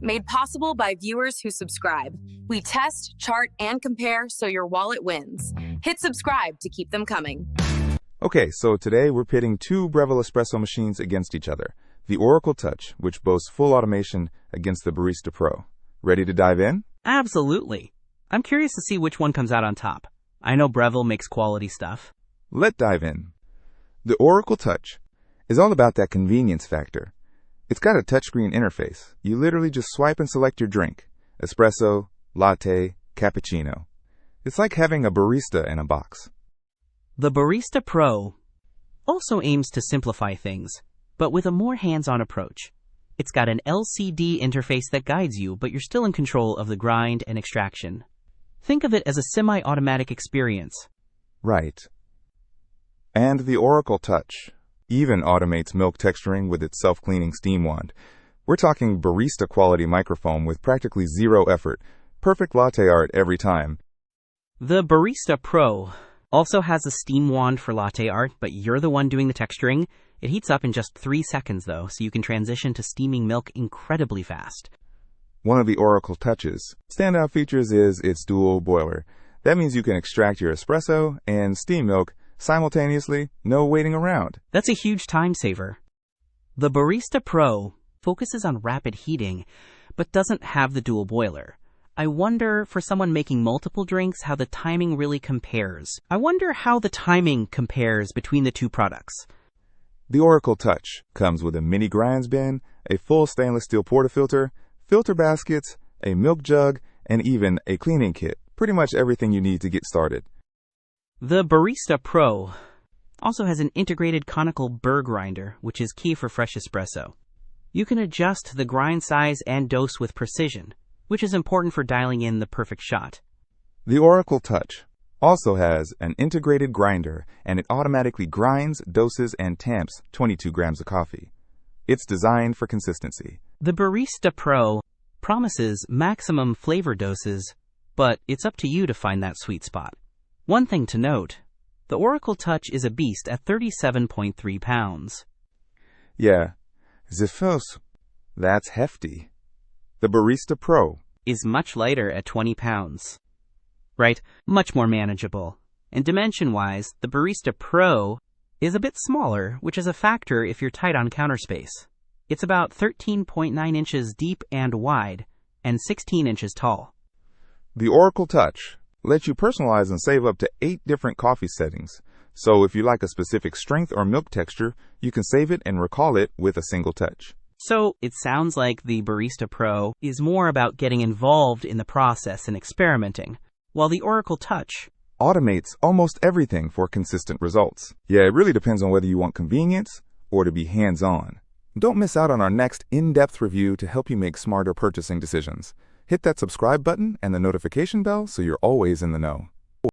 Made possible by viewers who subscribe. We test, chart, and compare so your wallet wins. Hit subscribe to keep them coming. Okay, so today we're pitting two Breville espresso machines against each other. The Oracle Touch, which boasts full automation, against the Barista Pro. Ready to dive in? Absolutely. I'm curious to see which one comes out on top. I know Breville makes quality stuff. Let's dive in. The Oracle Touch is all about that convenience factor. It's got a touchscreen interface. You literally just swipe and select your drink. Espresso, latte, cappuccino. It's like having a barista in a box. The Barista Pro also aims to simplify things, but with a more hands-on approach. It's got an LCD interface that guides you, but you're still in control of the grind and extraction. Think of it as a semi-automatic experience. Right. And the Oracle Touch even automates milk texturing with its self-cleaning steam wand. We're talking barista-quality microfoam with practically zero effort. Perfect latte art every time. The Barista Pro also has a steam wand for latte art, but you're the one doing the texturing. It heats up in just 3 seconds, though, so you can transition to steaming milk incredibly fast. One of the Oracle Touch's standout features is its dual boiler. That means you can extract your espresso and steam milk simultaneously, no waiting around. That's a huge time saver. The Barista Pro focuses on rapid heating, but doesn't have the dual boiler. I wonder, for someone making multiple drinks, how the timing really compares. between the two products. The Oracle Touch comes with a mini grinds bin, a full stainless steel portafilter, filter baskets, a milk jug, and even a cleaning kit. Pretty much everything you need to get started. The Barista Pro also has an integrated conical burr grinder, which is key for fresh espresso. You can adjust the grind size and dose with precision, which is important for dialing in the perfect shot. The Oracle Touch also has an integrated grinder, and it automatically grinds, doses, and tamps 22 grams of coffee. It's designed for consistency. The Barista Pro promises maximum flavor doses, but it's up to you to find that sweet spot. One thing to note, the Oracle Touch is a beast at 37.3 pounds. Yeah, that's hefty. The Barista Pro is much lighter at 20 pounds. Right, much more manageable. And dimension-wise, the Barista Pro is a bit smaller, which is a factor if you're tight on counter space. It's about 13.9 inches deep and wide, and 16 inches tall. The Oracle Touch lets you personalize and save up to 8 different coffee settings. So if you like a specific strength or milk texture, you can save it and recall it with a single touch. So it sounds like the Barista Pro is more about getting involved in the process and experimenting, while the Oracle Touch automates almost everything for consistent results. Yeah, it really depends on whether you want convenience or to be hands-on. Don't miss out on our next in-depth review to help you make smarter purchasing decisions. Hit that subscribe button and the notification bell so you're always in the know.